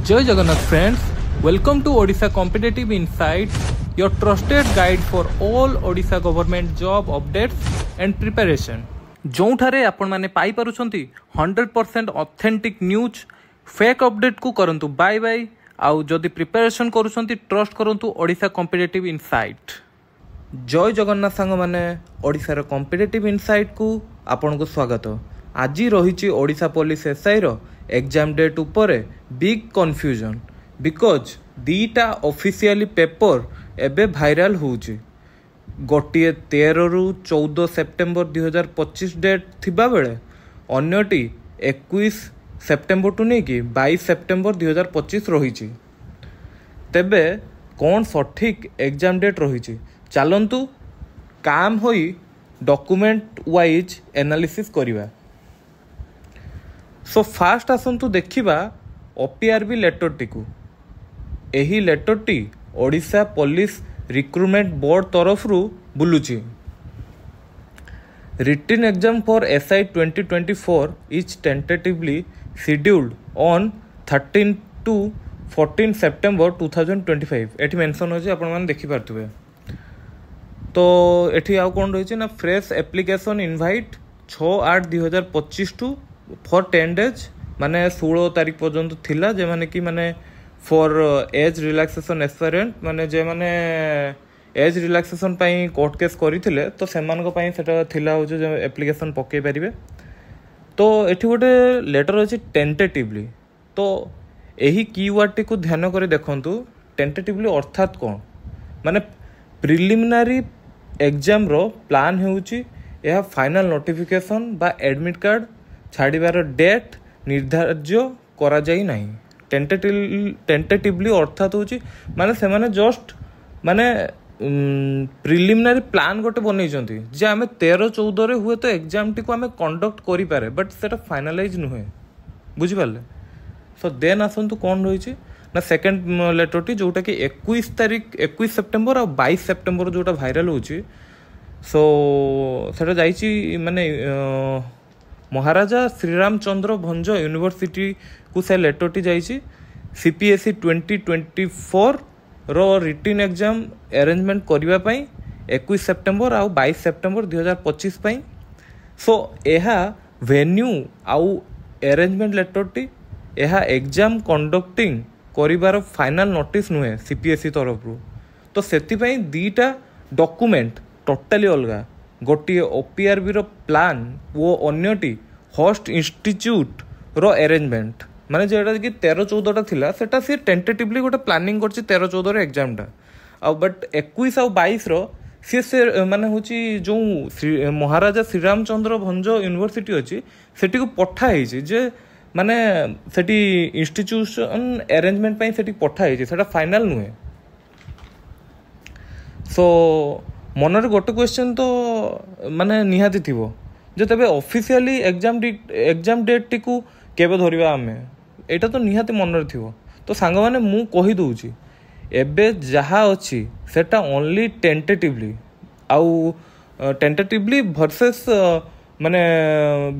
Jai Jagannath friends, welcome to Odisha Competitive Insights, your trusted guide for all Odisha government job updates and preparation. जोठारे आपण माने पाई पारुछंती 100% authentic news fake update को करंतु bye bye आउ जदि preparation करूछंती trust करंतु Odisha competitive insight. जय जगन्नाथ सांग माने ओडिशा रो कॉम्पिटिटिव इनसाइट को आपण को स्वागत। आज रही ओडिशा पुलिस एसआई रो एग्जाम डेट उपरे बिग कन्फ्यूजन बिकॉज दीटा ऑफिशियली पेपर एबे भाइराल होउची। गोटे 13 रु 14 सेप्टेम्बर 2025 डेट थिबा बेले अन्यटी 21 सेप्टेम्बर टू नहीं कि 22 सेप्टेम्बर 2025 रही। तेबे कौन सठिक एग्जाम डेट रही चलतु काम होई डॉक्यूमेंट वाइज एनालिसिस करिबा। सो फास्ट आसंतु देखिबा ओपीआरबी लेटर टी को। एही लेटर टी ओडिशा पुलिस रिक्रुटमेंट बोर्ड तरफ रु बुलुची। Written exam for SI 2024 is tentatively scheduled on 13 to 14 September 2025। एठी मेंशन होची आपण माने देखि पारथुबे। तो एठी आउ कोन रहिछि ना fresh application invite 6/8/2025 to for 10 days माने 16 तारिख पर्यंत थिला जे माने कि माने फॉर एज रिलैक्सेशन एस्पायरेंट माने जे माने एज रिलैक्सेशन पाई कोर्ट केस करिथिले तो सेमान को पाई सेटा थिला हो जे एप्लीकेशन पके परिबे। तो एठी गोटे लेटर अछि टेंटेटिवली। तो एही कीवर्ड टी को ध्यान करे देखंतु टेंटेटिवली अर्थात कोन माने प्रिलिमिनरी एग्जाम रो प्लान हेउची यह फाइनल नोटिफिकेशन बा एडमिट कार्ड छाड़ीबार डेट निर्धार्य करा जाई नाही। टेंटेटिवली अर्थात होची माने से माने जस्ट माने प्रिलिमिनरी प्लान गोटे बनैछंती जे आमे 13-14 रे हुए तो एग्जाम टी को आमे कंडक्ट करि पारे बट सेटा फाइनलाइज नुहे। बुझि पाले। सो देन आसंतु कोन रहिछि ना सेकंड लेटर टी जोटा कि 21 सेप्टेम्बर और 22 सेप्टेम्बर जोटा भाइराल होची। सो सेटा जाइछि माने महाराजा श्रीरामचंद्र भंज यूनिवर्सिटी को से लेटर टी जाइछि सीपीएसई 2024 रो रिटन एग्जाम अरेंजमेंट करिबा पई 21 सेप्टेम्बर आउ 22 सेप्टेम्बर 2025 पई। सो एहा वेन्यू आउ अरेंजमेंट लेटर टी एहा एग्जाम कंडक्टिंग करिबार फाइनल नोटिस नुहे सीपीएसई तरफ रु। तो सेति पई दीटा डॉक्यूमेंट टोटली अलगा। गोटे ओपीआरबी रो प्लान वो अन्यटी होस्ट इंस्टीट्यूट रो अरेंजमेंट माने जेटा कि 13-14 थिला सेटा से टेंटेटिवली गोटे प्लानिंग करछि 13-14 रो एग्जाम टा आ बट 21 और 22 रो से माने होची जो महाराजा श्रीरामचंद्र भंज यूनिवर्सिटी अछि सेटी को पठा हेछि जे माने सेटी इंस्टीट्यूशन अरेंजमेंट पई सेटी पठा हेछि सेटा फाइनल नुहे। सो मनरे गोटे क्वेश्चन तो माने निहाती थिबो जे तबे ऑफिशियली एग्जाम डेट टी को केबे धरिबा आमे एटा तो निहाती मनरे थिबो। तो सांग माने मु कहि दउची एबे जहा अछि सेटा ओनली टेंटेटिवली आउ टेंटेटिवली वर्सेस माने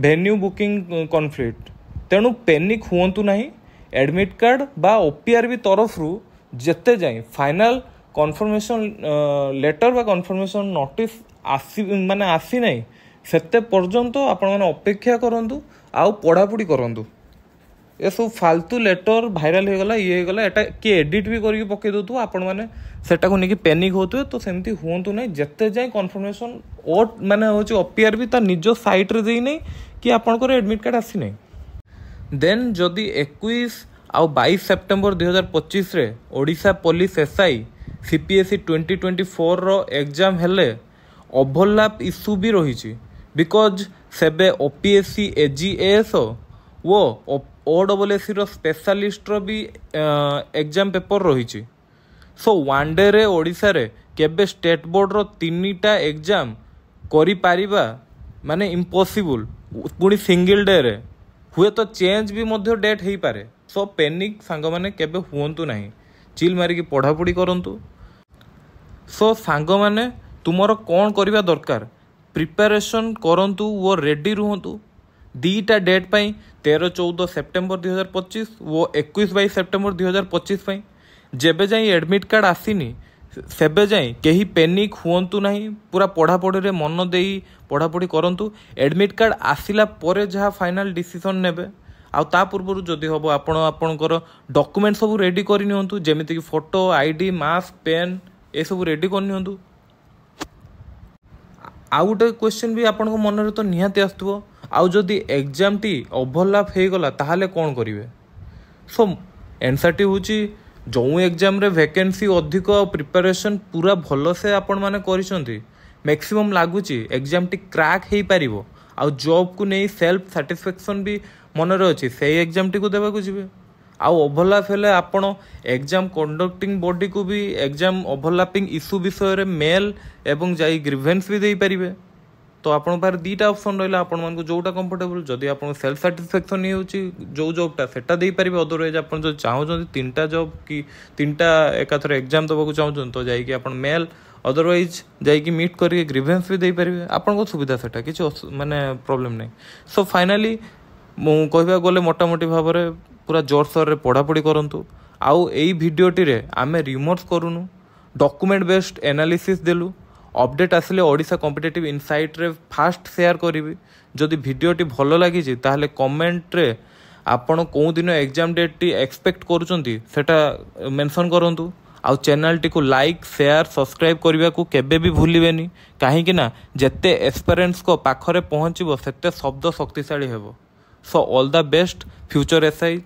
वेन्यू बुकिंग कॉन्फ्लिक्ट। तेणु पेनिक हुअंतु नाही। एडमिट कार्ड बा ओपीआरबी तरफ रु जेते जाई फाइनल कन्फर्मेशन लेटर बा कन्फर्मेशन नोटिस आसी माने आसी नाही सेते पर्यंत आपण माने अपेक्षा करंतु आउ पढ़ापढ़ी करंतु। ए सब फालतू लेटर भाइराल हो गला ये हो गला एटा कि एडिट भी करके पके दउतु आपण माने सेटा को नेकी पैनिक होतु। तो सेमती हुअंतु नाही जेते जाई कन्फर्मेशन ओ माने होची ओपीआरबी ता निजो साइट रे देई नाही कि आपण को एडमिट कार्ड आसी नाही। देन जदि 21 आउ 22 सेप्टेम्बर 2025 रे ओडिशा पुलिस एसआई सीपीएसई 2024 रो एग्जाम हेले ओवरलैप इश्यू भी रही बिकॉज सेबे ओपीएससी एजीएस वो ओडब्ल्यूएससी रो स्पेशलिस्ट रो भी एग्जाम पेपर रही। सो वन डे रे ओडिशा रे केबे स्टेट बोर्ड रो 3टा एग्जाम करि पारिबा माने इम्पॉसिबल पुणी सिंगल डे रे हुए तो चेंज भी मध्य डेट हो पारे। सो पेनिक सांग माने केबे हुअंतु नाही चिल मारिकी पढ़ापढ़ी करंतु। सो सांग माने तुमर कौन करवा दरकार प्रिपरेशन करंतु वो रेडी रुहंतु दीटा डेट पाई 13-14 सेप्टेम्बर 2025 वो 21-22 सेप्टेम्बर 2025 पाई जेबे जाई एडमिट कार्ड आसीनी सेबे जाई केही पैनिक हुअंतु नहीं पूरा पढ़ापढ़ी रे मन देई पढ़ापढ़ी करंतु एडमिट कार्ड आसिला परे जहाँ फाइनाल डिसीजन नेबे आउ ता पूर्व जदि हम आपणकर डॉक्यूमेंट सब रेडी करनी जेमिति कि फोटो आईडी मास्क पेन ये सब रेडी करनी आउ गोटे क्वेश्चन भी आपण मन में तो निहाती आसुव आउ जदि एग्जाम टी ओभरलैप हो गला ताहले कौन करेंगे सो एनसर टी हूँ जो एग्जाम रे वैकेंसी अधिक प्रिपरेशन पूरा भल से आपण मैंने करिसेंती मैक्सिमम लगुच एग्जाम टी क्रैक हो पार आउ जॉब को नहीं सेल्फ सैटिस्फैक्शन भी मन रे अच्छी से एग्जाम टी को देवा जी आउ ओभरलैप हेले आपण एग्जाम कंडक्टिंग बॉडी को भी एग्जाम ओभरलैपिंग इश्यू विषय रे मेल एवं जाई ग्रीवेंस भी दे पारिबे तो आपण पार दीटा ऑप्शन रहिला आपण मानको जोटा कंफर्टेबल जदि आपण सेल्फ सैटिस्फैक्शन नहीं होची जो जॉबटा सेटा दे पारिबे अदरवाइज आपण जो चाहउछन तीनटा जॉब की तीनटा एकाथरे एग्जाम दबाकू चाहउछन तो जाई कि आपण मेल अदरवाइज जाई कि मीट करके ग्रीवेंस भी दे पारिबे आपण को सुविधा सेटा किछ माने प्रॉब्लम नहीं सो फाइनली मु कहबा गले मोटामोटी भाव में पूरा जोर सोर रे पढ़ापढ़ी करंतु आउ एई भिडियोटी रे आमे रिमोट्स करूनु डॉक्यूमेंट बेस्ड एनालिसिस देलु अपडेट आसिले ओडिशा कॉम्पिटिटिव इनसाइट रे फास्ट शेयर करी जदि भिडियोटी भल लगी ताहले कमेंट रे आपण को दिन एग्जाम डेट टी एक्सपेक्ट करूचंती सेटा मेंशन करंतु आउ चैनल टी को लाइक शेयर सब्सक्राइब करने को केबे भी भूलिबेनी कहीं ना जेते एस्पिरेंट्स को पाखरे पहुँचबो सेते शब्द शक्तिशाली हेबो so all the best future SI